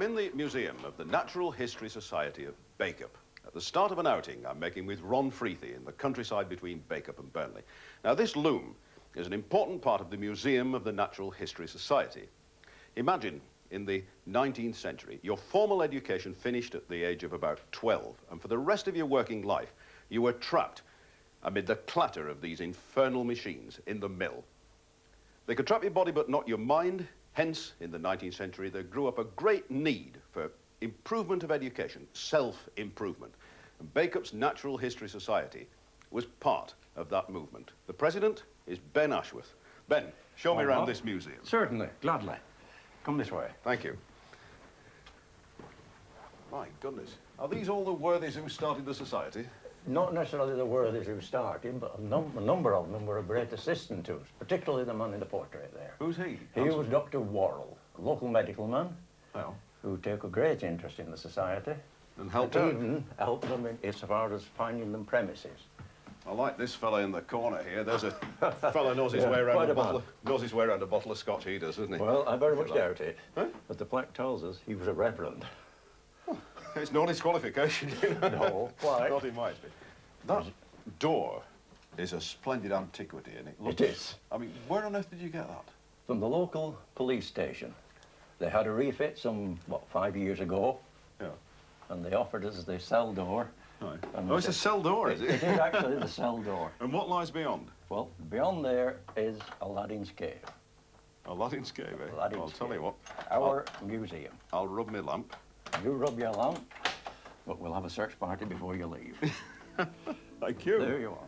I'm in the museum of the Natural History Society of Bacup. At the start of an outing I'm making with Ron Freethy in the countryside between Bacup and Burnley. Now, this loom is an important part of the Museum of the Natural History Society. Imagine, in the 19th century, your formal education finished at the age of about 12, and for the rest of your working life, you were trapped amid the clatter of these infernal machines in the mill. They could trap your body but not your mind. Hence, in the 19th century, there grew up a great need for improvement of education, self-improvement. And Bacup's Natural History Society was part of that movement. The president is Ben Ashworth. Ben, show me around this museum. Certainly, gladly. Come this way. Thank you. My goodness. Are these all the worthies who started the society? Not necessarily the worthies who started, but a number of them were a great assistant to us, particularly the man in the portrait there. Who's he? He was Dr. Worrell, a local medical man, who took a great interest in the society. And helped even helped them as far as finding them premises. I like this fella in the corner here. There's a fella knows his way around a bottle of scotch, he does, doesn't he? Well, I very much doubt it. Huh? But the plaque tells us he was a reverend. It's no disqualification, you know. No, quite. Not in my experience. That door is a splendid antiquity, and it looks... It is. I mean, where on earth did you get that? From the local police station. They had a refit some, 5 years ago. Yeah. And they offered us the cell door. Right. Oh, it's a cell door, is it? It is actually the cell door. And what lies beyond? Well, beyond there is Aladdin's cave. Aladdin's cave, eh? Aladdin's I'll tell you what. Our museum. I'll rub my lamp. You rub your lamp, but we'll have a search party before you leave. Thank you. There you are.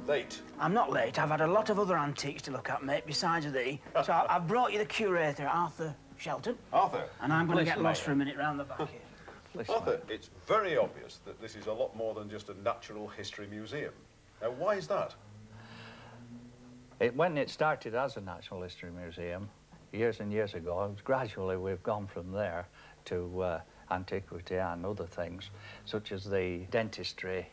Late. I'm not late. I've had a lot of other antiques to look at, mate, besides thee. So I've brought you the curator, Arthur Shelton. Arthur? And I'm going to get lost for a minute round the back here. Arthur, it's very obvious that this is a lot more than just a natural history museum. Now, why is that? When it started as a natural history museum, years and years ago, gradually we've gone from there to antiquity and other things, such as the dentistry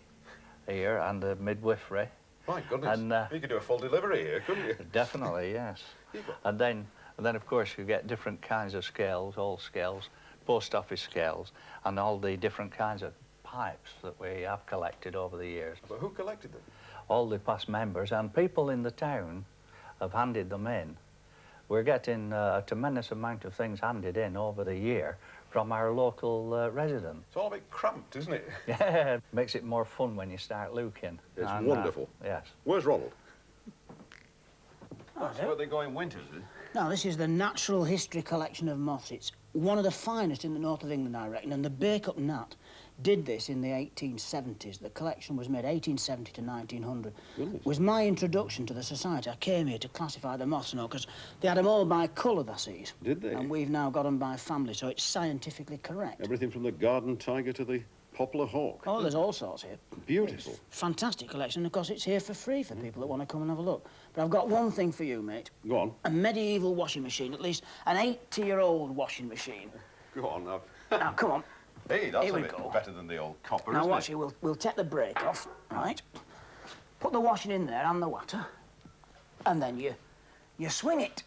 here and the midwifery. My goodness, and, you could do a full delivery here, couldn't you? Definitely, yes. And then, of course, you get different kinds of scales, all scales, post office scales, and all the different kinds of pipes that we have collected over the years. But who collected them? All the past members, and people in the town have handed them in. We're getting a tremendous amount of things handed in over the year from our local residents. It's all a bit cramped, isn't it? Yeah, it makes it more fun when you start looking. It's wonderful. Yes. Where's Ronald? That's where they go in winters, is it? No, this is the Natural History Collection of Moths. It's one of the finest in the north of England, I reckon, and the Bacup Nat did this in the 1870s. The collection was made 1870 to 1900. It was my introduction to the society. I came here to classify the moths, you know, because they had them all by colour, that is. Did they? And we've now got them by family, so it's scientifically correct. Everything from the garden tiger to the poplar hawk. Oh, there's all sorts here. Beautiful. Fantastic collection, and of course it's here for free for people that want to come and have a look. But I've got one thing for you, mate. Go on. A medieval washing machine, at least an 80-year-old washing machine. Go on, now. Now, come on. Hey, that's Here a we bit go. better than the old copper, Now isn't watch it? it, we'll take the brake off, right? Put the washing in there and the water, and then you swing it.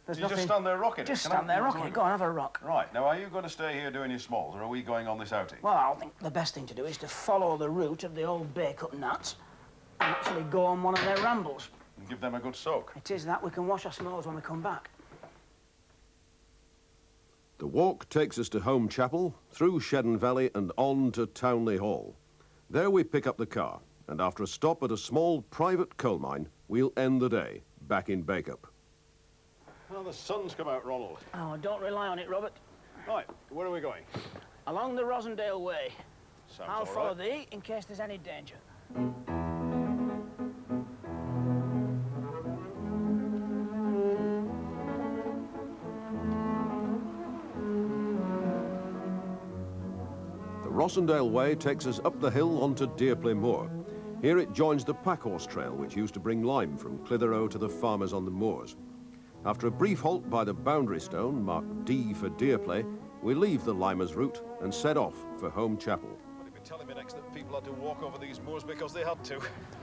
There's You just stand there rocking it? Just stand there rocking it. Go on, have a rock. Right, now are you going to stay here doing your smalls, or are we going on this outing? Well, I think the best thing to do is to follow the route of the old Bacup Nats and actually go on one of their rambles. And give them a good soak. It is that. We can wash our smalls when we come back. The walk takes us to Home Chapel, through Shedden Valley and on to Townley Hall. There we pick up the car and after a stop at a small private coal mine, we'll end the day back in Bacup. Well, the sun's come out, Ronald. Oh, don't rely on it, Robert. Right, where are we going? Along the Rosendale Way. Sounds I'll all follow right. thee in case there's any danger. The Rosendale Way takes us up the hill onto Deerplay Moor. Here it joins the Packhorse Trail, which used to bring lime from Clitheroe to the farmers on the moors. After a brief halt by the boundary stone, marked D for Deerplay, we leave the Limers route and set off for Home Chapel. What have you telling me next that people had to walk over these moors because they had to?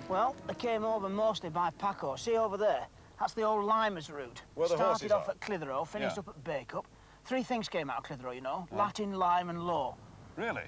Well, they came over mostly by Paco. See over there? That's the old Limers route. Where the horses Started off are? at Clitheroe, finished Yeah. up at Bacup. Three things came out of Clitheroe, you know. Latin, lime and law. Really?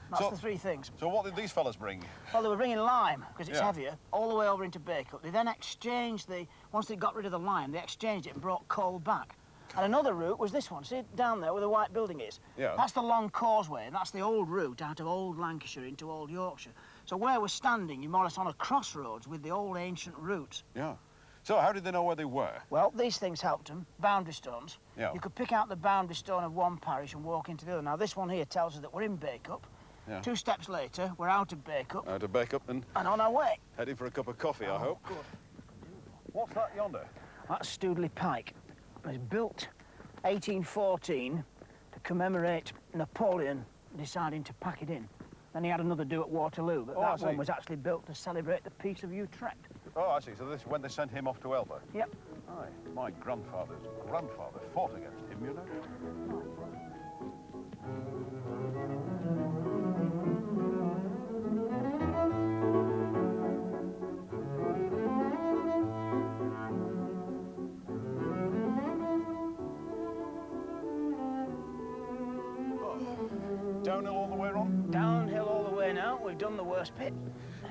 That's So- the three things. So what did these fellas bring? Well, they were bringing lime, because it's Yeah. heavier, all the way over into Bacup. They then exchanged once they got rid of the lime, they exchanged it and brought coal back. And another route was this one. See down there where the white building is? Yeah. That's the long causeway, and that's the old route out of old Lancashire into old Yorkshire. So where we're standing, you're more or less on a crossroads with the old ancient routes. Yeah. So how did they know where they were? Well, these things helped them, boundary stones. Yeah. You could pick out the boundary stone of one parish and walk into the other. Now, this one here tells us that we're in Bacup. Yeah. 2 steps later, we're out of Bacup Out of Bacup and and on our way. heading for a cup of coffee, I hope. Good. What's that yonder? That's Stoodley Pike. It was built 1814 to commemorate Napoleon deciding to pack it in. Then he had another do at Waterloo, but Oh, I that one see. was actually built to celebrate the Peace of Utrecht. Oh, I see. So this is when they sent him off to Elba. Yep. Aye. My grandfather's grandfather fought against him, you know. Downhill all the way, Ron? Downhill all the way now. We've done the worst bit.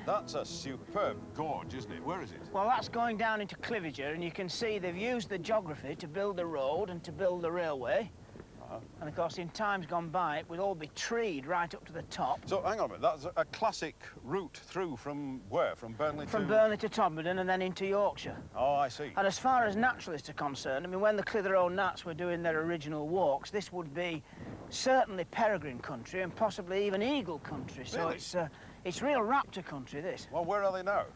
That's a superb gorge, isn't it? Where is it? Well, that's going down into Cliviger, and you can see they've used the geography to build the road and to build the railway. And of course, in times gone by, it would all be treed right up to the top. So, hang on a minute. That's a classic route through from where? From Burnley From to... Burnley to Todmorden and then into Yorkshire. Oh, I see. And as far as naturalists are concerned, I mean, when the Clitheroe Nats were doing their original walks, this would be certainly peregrine country and possibly even eagle country. So Really? it's real raptor country, this. Well, where are they now?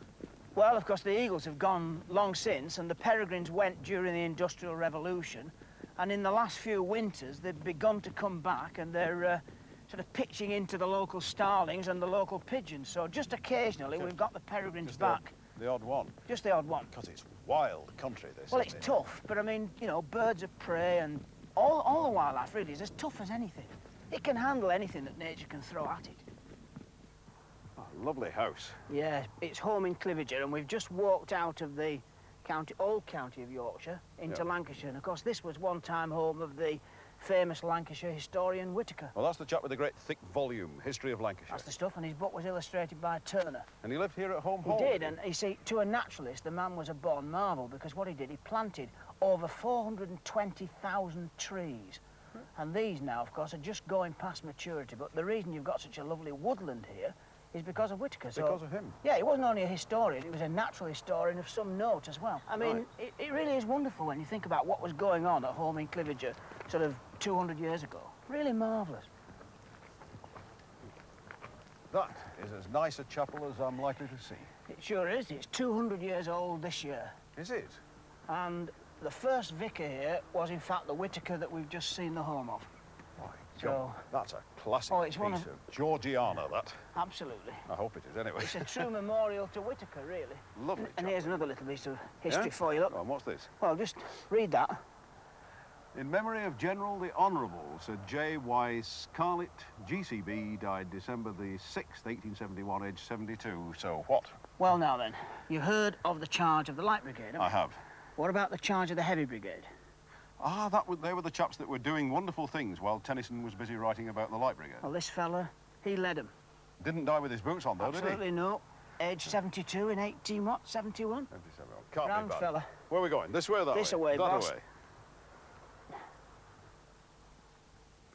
Well, of course, the eagles have gone long since, and the peregrines went during the Industrial Revolution. And in the last few winters, they've begun to come back, and they're sort of pitching into the local starlings and the local pigeons. So just occasionally, we've got the peregrines Just back. The odd one. Just the odd one. Because it's wild country, this. Well, isn't it's it? tough, but I mean, you know, birds of prey and all the wildlife really is as tough as anything. It can handle anything that nature can throw at it. Oh, lovely house. Yeah, it's home in Cliviger, and we've just walked out of the old county of Yorkshire into Yeah. Lancashire. And of course, this was one time home of the famous Lancashire historian Whitaker. Well, that's the chap with the great thick volume, History of Lancashire. That's the stuff, and his book was illustrated by Turner. And he lived here at Home He Hall. did, and you see, to a naturalist, the man was a born marvel, because what he did, he planted over 420,000 trees. And these now, of course, are just going past maturity. But the reason you've got such a lovely woodland here is because of Whitaker. So, Because of him? yeah, he wasn't only a historian, he was a natural historian of some note as well. I mean, it really is wonderful when you think about what was going on at home in Cliviger sort of 200 years ago. Really marvellous. That is as nice a chapel as I'm likely to see. It sure is. It's 200 years old this year. Is it? And the first vicar here was, in fact, the Whitaker that we've just seen the home of. My So- God, that's a classic Oh, it's piece one of of- Georgiana, that. Absolutely. I hope it is, anyway. It's a true memorial to Whitaker, really. Lovely And chapel. here's another little piece of history Yeah? for you, look. Go on, what's this? Well, just read that. In memory of General the Honourable Sir J.Y. Scarlett, GCB, died December the 6th, 1871, aged 72. So what? Well, now then, you heard of the charge of the Light Brigade, haven't I you? have. What about the charge of the Heavy Brigade? Ah, they were the chaps that were doing wonderful things while Tennyson was busy writing about the Light Brigade. Well, this fella, he led them. Didn't die with his boots on, though, Absolutely no. Age 72 in 71? 77. Can't Grand be bad. fella. Where are we going? This way or that This way? away, that boss. away.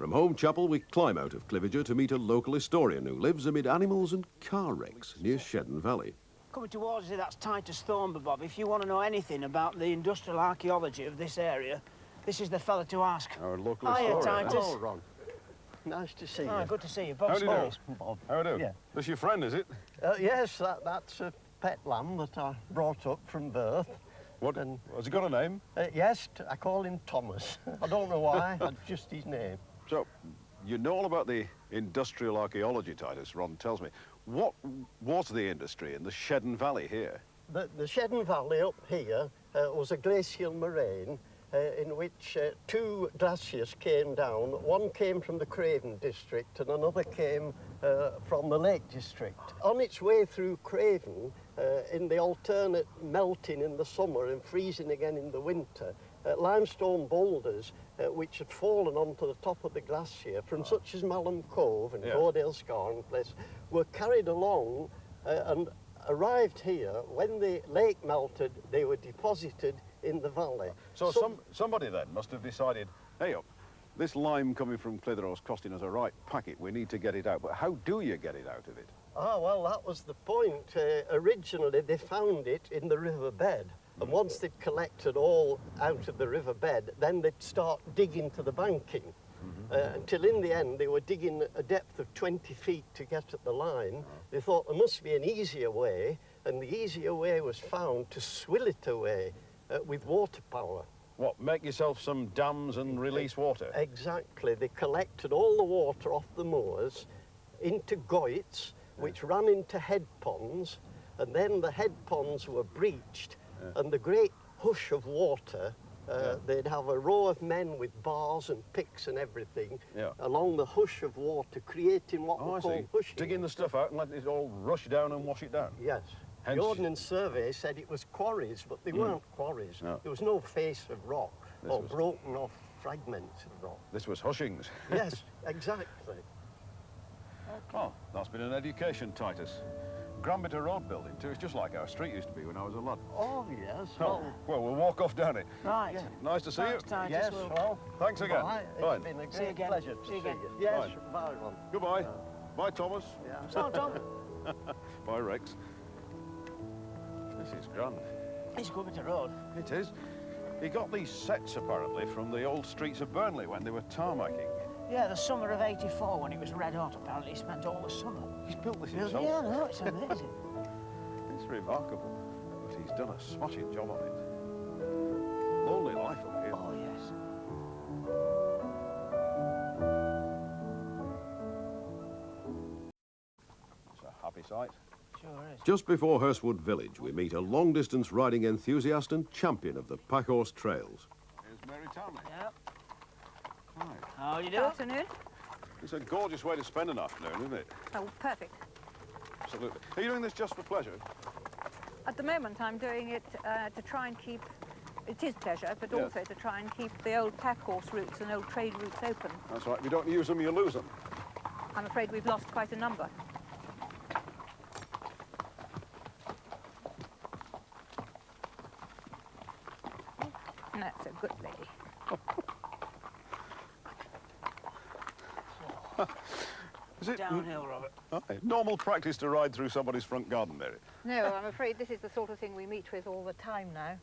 From Home Chapel, we climb out of Cliviger to meet a local historian who lives amid animals and car wrecks near Shelton Valley. Coming towards you, that's Titus Thornby, Bob. If you want to know anything about the industrial archaeology of this area, this is the fella to ask. Our local Hiya, historian. Titus. Hello, Ron. Nice to see you. Good to see you. Bob How do you do? Smithies. Bob. How do? Yeah. This your friend, is it? Yes, that's a pet lamb that I brought up from birth. What? And, Has he got a name? yes, I call him Thomas. I don't know why, that's just his name. So, you know all about the industrial archaeology, Titus, Ron tells me. What was the industry in the Shelton Valley here? The Shelton Valley up here was a glacial moraine in which two glaciers came down. One came from the Craven district and another came from the Lake district. On its way through Craven, in the alternate melting in the summer and freezing again in the winter, limestone boulders which had fallen onto the top of the glacier from such as Malham Cove and Bordale Scar and place were carried along and arrived here. When the lake melted, they were deposited in the valley. So somebody then must have decided, hey up, this lime coming from Clitheroe's costing us a right packet, we need to get it out. But how do you get it out of it? Ah, well, that was the point. Originally, they found it in the riverbed. And once they'd collected all out of the riverbed, then they'd start digging to the banking. Until in the end, they were digging a depth of 20 feet to get at the line. They thought there must be an easier way, and the easier way was found to swill it away with water power. What, make yourself some dams and release water? Exactly. They collected all the water off the moors into goits, which ran into head ponds, and then the head ponds were breached, and the great hush of water, they'd have a row of men with bars and picks and everything along the hush of water, creating what we call hushing. Digging the stuff out and letting it all rush down and wash it down? Yes. Hence... The Ordnance Survey said it was quarries, but they weren't quarries. No. There was no face of rock or broken off fragments of rock. This was hushings. Yes, exactly. Oh, that's been an education, Titus. Granbitter Road building too, it's just like our street used to be when I was a lad. Oh, yes. Oh, well, we'll walk off down it. Right. Yeah. Nice to see Thanks, you. Titus. Yes, We'll- well, Thanks again. bye. Fine. It's been a See you great again. pleasure to See you see again. you. Yes, Fine. bye, Ron. Goodbye. Bye, Thomas. Yeah. So, Tom, Bye, Rex. This is grand. it's Granbitter Road. It is. He got these sets, apparently, from the old streets of Burnley when they were tarmacking. Yeah, the summer of '84 when it was red hot, apparently he spent all the summer. He's built this himself. Yeah, no, it's amazing. It's remarkable. But he's done a smashing job on it. Lonely life up here. Oh, yes. It's a happy sight. Sure is. Just before Hurstwood Village, we meet a long-distance riding enthusiast and champion of the Packhorse Trails. Here's Mary Townley. Yep. Hi. How do you Good do? afternoon. It's a gorgeous way to spend an afternoon, isn't it? Oh, perfect. Absolutely. Are you doing this just for pleasure? At the moment, I'm doing it to try and keep, it is pleasure, but Yes. also to try and keep the old pack horse routes and old trade routes open. That's right. If you don't use them, you lose them. I'm afraid we've lost quite a number. That's a good lady. Is it Downhill, Robert. normal practice to ride through somebody's front garden, Mary? No, I'm afraid this is the sort of thing we meet with all the time now.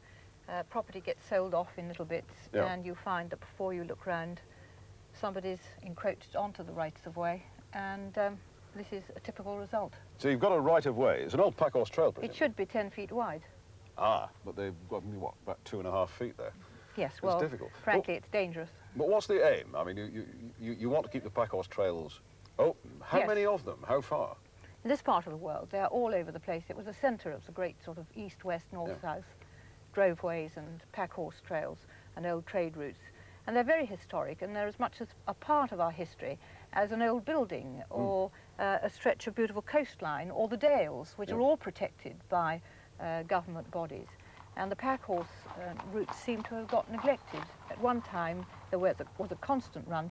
Property gets sold off in little bits, Yeah. and you find that before you look round, somebody's encroached onto the rights of way, and this is a typical result. So you've got a right of way. It's an old Packhorse trail, It presumably. should be 10 feet wide. Ah, but they've got, what, about 2.5 feet there. Yes, It's well, difficult. frankly, it's dangerous. But what's the aim? I mean, you want to keep the Packhorse trails open. How Yes. many of them? How far? In this part of the world, they're all over the place. It was the centre of the great sort of east-west, north-south droveways and pack horse trails and old trade routes. And they're very historic, and they're as much as a part of our history as an old building or a stretch of beautiful coastline or the dales, which are all protected by government bodies. And the pack horse routes seem to have got neglected. At one time, there was a constant run